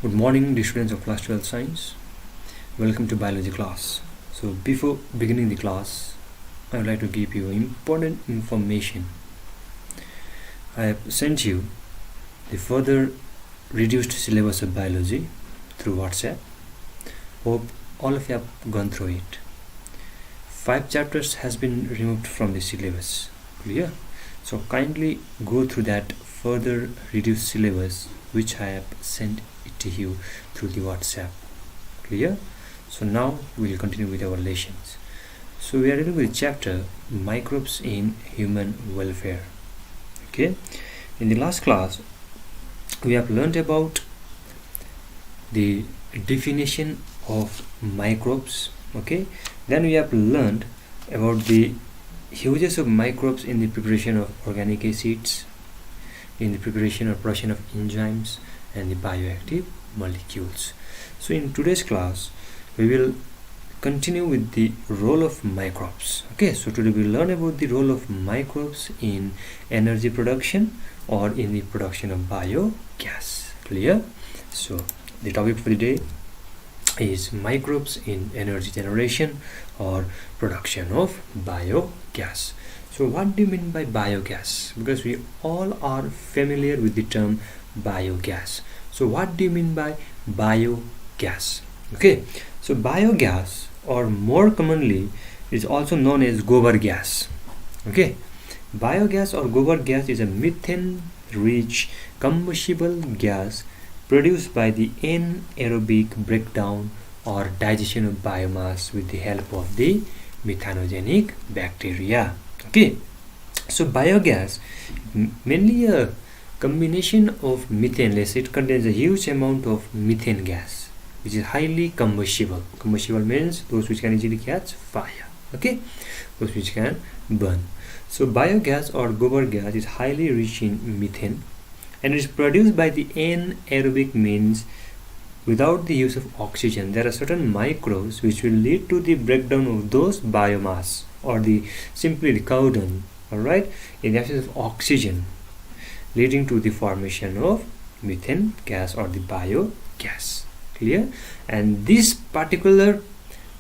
Good morning, dear students of class 12 science. Welcome to biology class. So before beginning the class, I would like to give you important information. I have sent you the further reduced syllabus of biology through WhatsApp. Hope all of you have gone through it. 5 chapters has been removed from the syllabus. Clear? So kindly go through that further reduced syllabus which I have sent it to you through the WhatsApp. Clear? So now we will continue with our lessons. So we are dealing with the chapter Microbes in Human Welfare. Okay. In the last class we have learned about the definition of microbes. Okay. Then we have learned about the uses of microbes in the preparation of organic acids, in the preparation or production of enzymes and the bioactive molecules. So in today's class we will continue with the role of microbes. Okay, so today we will learn about the role of microbes in energy production or in the production of biogas. Clear? So the topic for the day is microbes in energy generation or production of biogas. So what do you mean by biogas? Because we all are familiar with the term biogas. So what do you mean by biogas? Okay, so biogas, or more commonly is also known as gobar gas. Okay, biogas or gobar gas is a methane rich combustible gas produced by the anaerobic breakdown or digestion of biomass with the help of the methanogenic bacteria. Okay, so biogas mainly a combination of methane. It contains a huge amount of methane gas which is highly combustible. Combustible means those which can easily catch fire. Okay, those which can burn. So biogas or gobar gas is highly rich in methane and it is produced by the anaerobic means without the use of oxygen. There are certain microbes which will lead to the breakdown of those biomass or simply the cow dung, alright, in the absence of oxygen, leading to the formation of methane gas or the biogas. Clear? And this particular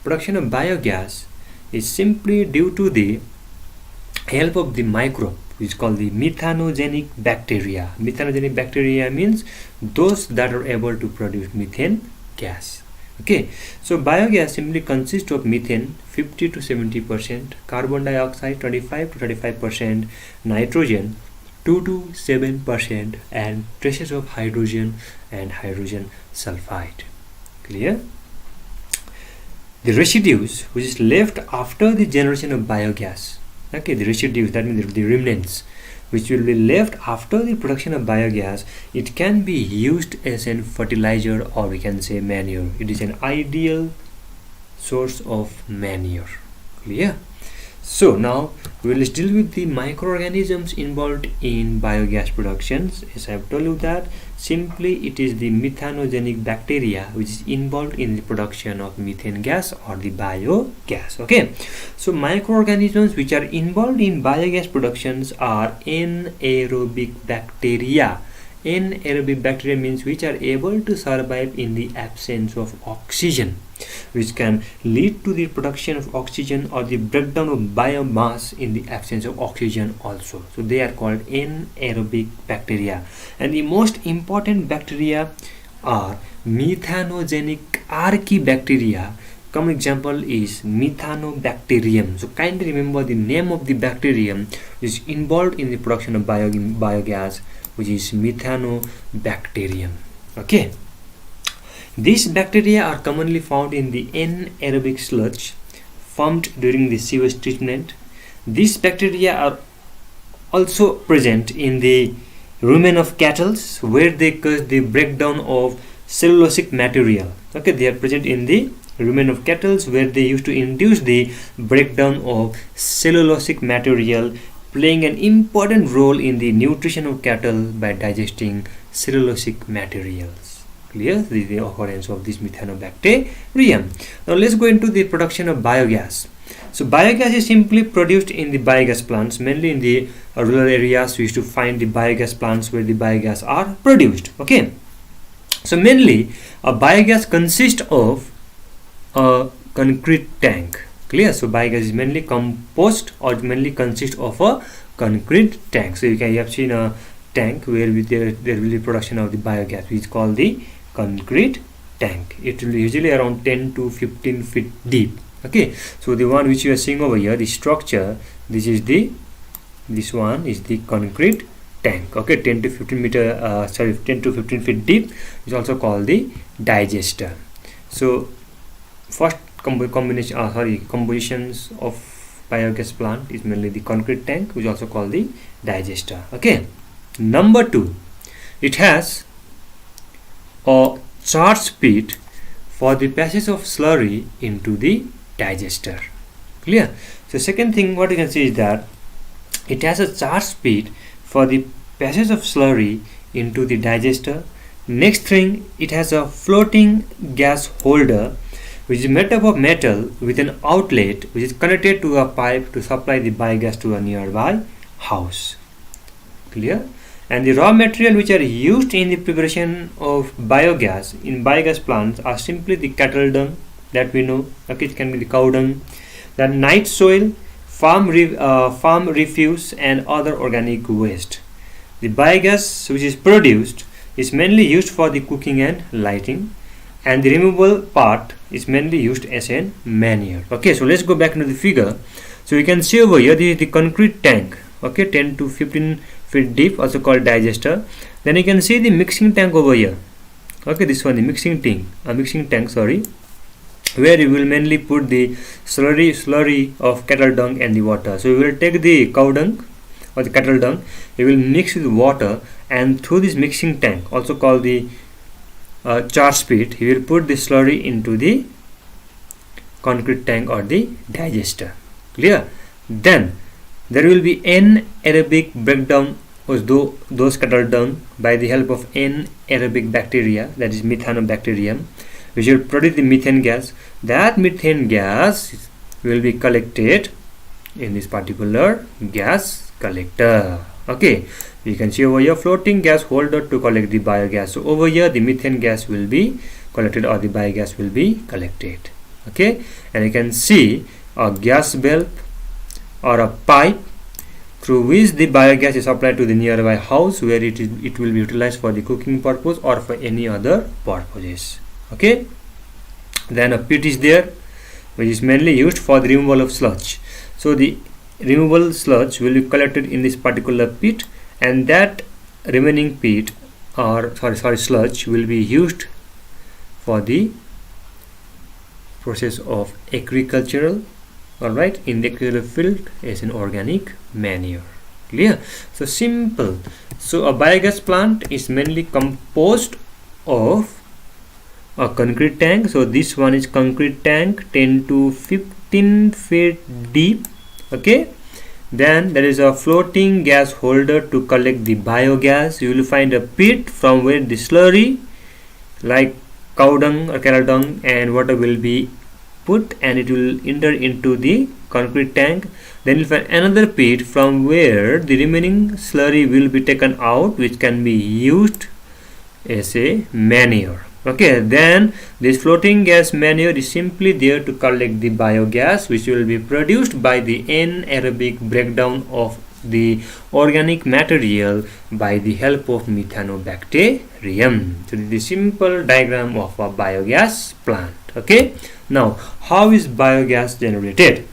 production of biogas is simply due to the help of the microbe which is called the methanogenic bacteria. Methanogenic bacteria means those that are able to produce methane gas. Okay, so biogas simply consists of methane 50 to 70%, carbon dioxide 25 to 35%, nitrogen 2 to 7%, and traces of hydrogen and hydrogen sulfide. Clear? The residues which is left after the generation of biogas, okay, the residues, that means the remnants which will be left after the production of biogas, it can be used as a fertilizer or we can say manure. It is an ideal source of manure. Clear? So now we will deal with the microorganisms involved in biogas productions. As I have told you that simply it is the methanogenic bacteria which is involved in the production of methane gas or the biogas. Okay, so microorganisms which are involved in biogas productions are anaerobic bacteria. Anaerobic bacteria means which are able to survive in the absence of oxygen, which can lead to the production of oxygen or the breakdown of biomass in the absence of oxygen also. So they are called anaerobic bacteria. And the most important bacteria are methanogenic archaebacteria. Common example is methanobacterium. So kindly remember the name of the bacterium which is involved in the production of biogas, which is methanobacterium. Okay. These bacteria are commonly found in the anaerobic sludge formed during the sewage treatment. These bacteria are also present in the rumen of cattle where they cause the breakdown of cellulosic material. Okay, they are present in the rumen of cattle where they used to induce the breakdown of cellulosic material, playing an important role in the nutrition of cattle by digesting cellulosic materials. Clear? The occurrence of this methanobacterium. Now let's go into the production of biogas. So biogas is simply produced in the biogas plants, mainly in the rural areas. We used to find the biogas plants where the biogas are produced. Okay, So mainly a biogas consists of a concrete tank. Clear? So biogas is mainly composed or mainly consists of a concrete tank. So you have seen a tank where there will be production of the biogas, which is called the concrete tank. It will be usually around 10 to 15 feet deep. Okay, so the one which you are seeing over here, the structure, this one is the concrete tank. Okay, 10 to 15 feet deep is also called the digester. So first compositions of biogas plant is mainly the concrete tank, which is also called the digester. Okay, number 2, it has a charge pit for the passage of slurry into the digester. Clear? So second thing what you can see is that it has a charge pit for the passage of slurry into the digester. Next thing, it has a floating gas holder which is made up of metal with an outlet which is connected to a pipe to supply the biogas to a nearby house. Clear? And the raw material which are used in the preparation of biogas in biogas plants are simply the cattle dung that we know. Okay, it can be the cow dung, the night soil, farm refuse and other organic waste. The biogas which is produced is mainly used for the cooking and lighting, and the removable part is mainly used as a manure. Okay, so let's go back into the figure. So you can see over here this is the concrete tank. Okay, 10 to 15 feet deep, also called digester. Then you can see the mixing tank over here. Okay, this one, the mixing tank, where you will mainly put the slurry of cattle dung and the water. So you will take the cow dung or the cattle dung, you will mix with water, and through this mixing tank, also called the charge pit, you will put the slurry into the concrete tank or the digester. Clear? Then there will be anaerobic breakdown of those cattle dung by the help of anaerobic bacteria, that is methanobacterium, which will produce the methane gas. That methane gas will be collected in this particular gas collector. Okay, you can see over here floating gas holder to collect the biogas. So over here the methane gas will be collected or the biogas will be collected. Okay, and you can see a gas valve or a pipe through which the biogas is supplied to the nearby house, where it will be utilized for the cooking purpose or for any other purposes. Okay, then a pit is there which is mainly used for the removal of sludge. So the removable sludge will be collected in this particular pit, and that remaining pit or sludge will be used for the process of agricultural, alright, in the agricultural field as an organic manure. Clear? So simple. So a biogas plant is mainly composed of a concrete tank. So this one is concrete tank, 10 to 15 feet deep. Okay, then there is a floating gas holder to collect the biogas. You will find a pit from where the slurry like cow dung or cattle dung and water will be put, and it will enter into the concrete tank. Then you'll find another pit from where the remaining slurry will be taken out, which can be used as a manure. Okay, then this floating gas manure is simply there to collect the biogas, which will be produced by the anaerobic breakdown of the organic material by the help of methanobacterium. So this is the simple diagram of a biogas plant. Okay, now how is biogas generated?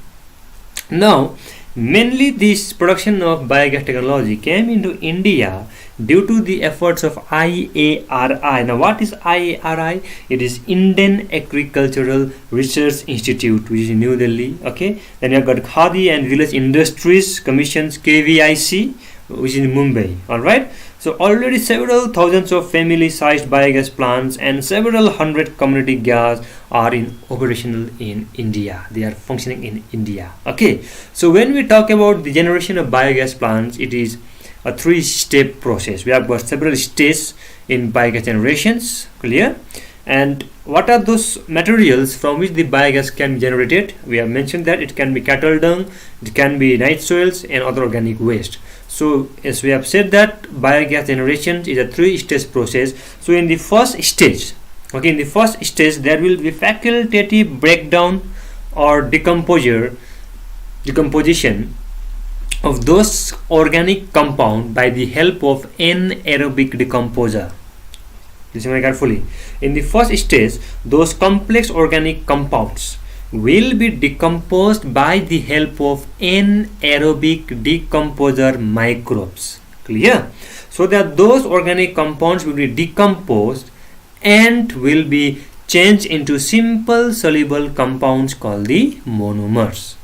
Now mainly this production of biogas technology came into India due to the efforts of IARI. Now what is IARI? It is Indian Agricultural Research Institute, which is in New Delhi. Okay, then you have got Khadi and Village Industries Commission's KVIC, which is in Mumbai. Alright, so already several thousands of family-sized biogas plants and several hundred community gas are operational in India. They are functioning in India. Okay, so when we talk about the generation of biogas plants, it is a 3-step process. We have got several stages in biogas generations. Clear? And what are those materials from which the biogas can be generated? We have mentioned that it can be cattle dung, it can be night soils and other organic waste. So as we have said that biogas generation is a 3-stage process. So in the first stage, okay, in the first stage there will be facultative breakdown or decomposition of those organic compound by the help of anaerobic decomposer. Listen very carefully. In the first stage, those complex organic compounds will be decomposed by the help of anaerobic decomposer microbes. Clear? So that those organic compounds will be decomposed and will be changed into simple soluble compounds called the monomers.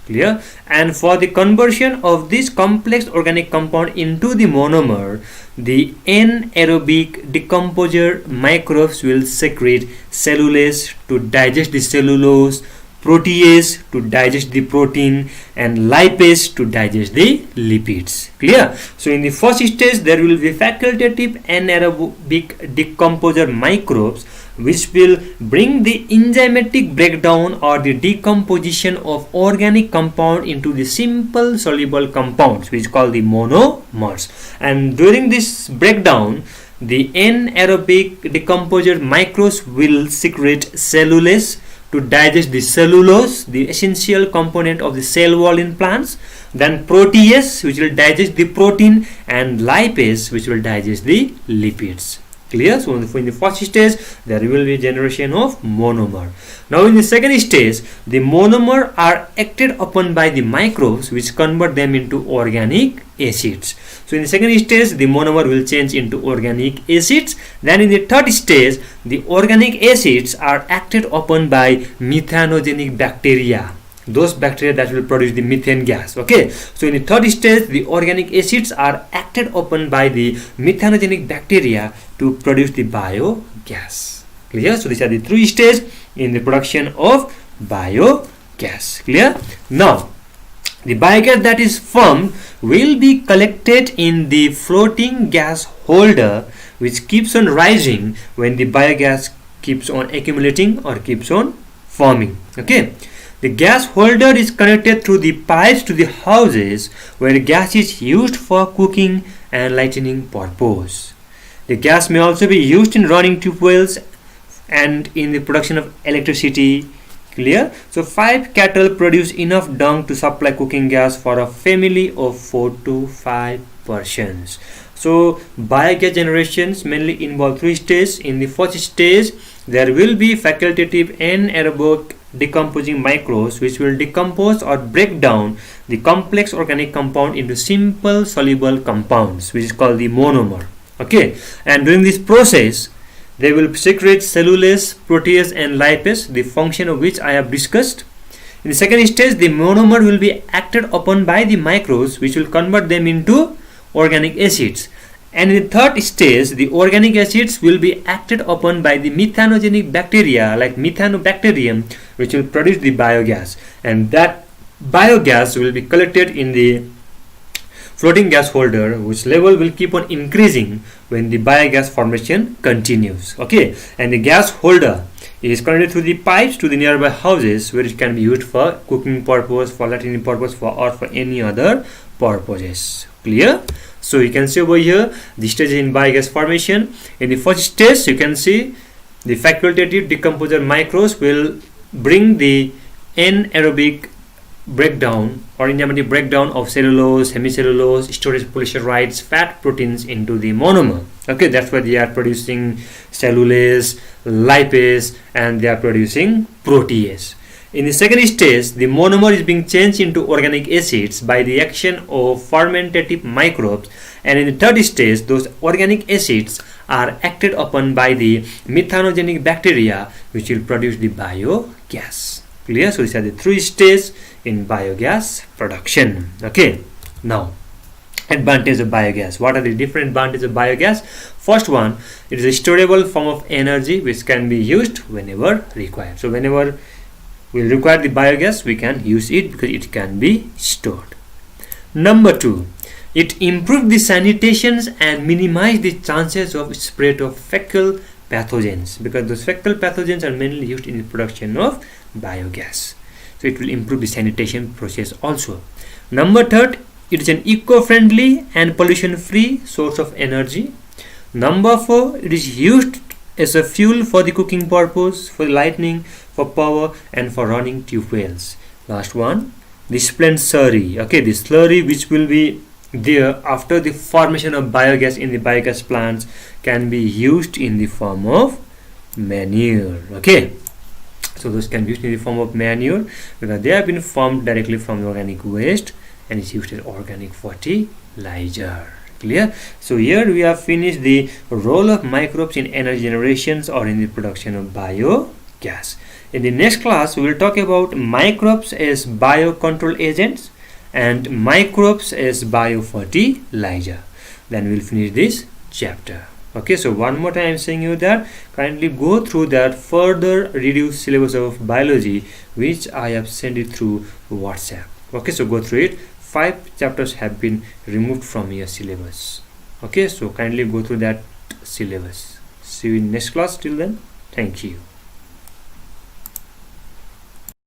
Clear? And for the conversion of this complex organic compound into the monomer, the anaerobic decomposer microbes will secrete cellulase to digest the cellulose, protease to digest the protein, and lipase to digest the lipids. Clear? So in the first stage there will be facultative anaerobic decomposer microbes which will bring the enzymatic breakdown or the decomposition of organic compound into the simple soluble compounds, which is called the monomers. And during this breakdown, the anaerobic decomposer microbes will secrete cellulase to digest the cellulose, the essential component of the cell wall in plants, then protease, which will digest the protein, and lipase, which will digest the lipids. Clear? So in the first stage there will be generation of monomer. Now in the second stage, the monomer are acted upon by the microbes which convert them into organic acids. So in the second stage the monomer will change into organic acids. Then in the third stage the organic acids are acted upon by methanogenic bacteria, those bacteria that will produce the methane gas. Okay, so in the third stage the organic acids are acted upon by the methanogenic bacteria to produce the biogas. Clear? So these are the 3 stages in the production of biogas. Clear? Now the biogas that is formed will be collected in the floating gas holder which keeps on rising when the biogas keeps on accumulating or keeps on forming. Okay, the gas holder is connected through the pipes to the houses where gas is used for cooking and lighting purpose. The gas may also be used in running tube wells and in the production of electricity. Clear? So 5 cattle produce enough dung to supply cooking gas for a family of 4 to 5 persons. So biogas generations mainly involve 3 stages. In the first stage there will be facultative anaerobic decomposing microbes which will decompose or break down the complex organic compound into simple soluble compounds, which is called the monomer. Okay, and during this process they will secrete cellulase, protease, and lipase, the function of which I have discussed. In the second stage the monomer will be acted upon by the microbes which will convert them into organic acids. And in the third stage the organic acids will be acted upon by the methanogenic bacteria like methanobacterium, which will produce the biogas, and that biogas will be collected in the floating gas holder, which level will keep on increasing when the biogas formation continues. Okay, and the gas holder is connected through the pipes to the nearby houses where it can be used for cooking purpose, for lighting purpose, or for any other purposes. Clear? So you can see over here the stage in biogas formation. In the first stage you can see the facultative decomposer microbes will bring the anaerobic breakdown or enzymatic breakdown of cellulose, hemicellulose, storage polysaccharides, fat proteins into the monomer. Okay, that's why they are producing cellulase, lipase, and they are producing protease. In the second stage, the monomer is being changed into organic acids by the action of fermentative microbes, and in the third stage, those organic acids are acted upon by the methanogenic bacteria, which will produce the biogas. Clear? So these are the 3 stages in biogas production. Okay, now advantage of biogas. What are the different advantages of biogas? First one, it is a storable form of energy which can be used whenever required. So whenever we require the biogas, we can use it because it can be stored. Number 2, it improves the sanitation and minimize the chances of spread of fecal pathogens, because those fecal pathogens are mainly used in the production of biogas. So it will improve the sanitation process also. Number 3, it is an eco-friendly and pollution-free source of energy. Number 4, it is used as a fuel for the cooking purpose, for lighting, for power, and for running tube wells. Last one, the spent slurry. Okay, the slurry which will be there after the formation of biogas in the biogas plants can be used in the form of manure. Okay, so those can be used in the form of manure because they have been formed directly from the organic waste and is used as organic fertilizer. Clear? So here we have finished the role of microbes in energy generations or in the production of biogas. In the next class we will talk about microbes as biocontrol agents and microbes as biofertilizer. Then we'll finish this chapter. Okay, so one more time I'm saying you that kindly go through that further reduced syllabus of biology which I have sent it through WhatsApp. Okay, so go through it. 5 chapters have been removed from your syllabus. Okay, so kindly go through that syllabus. See you in next class. Till then, thank you.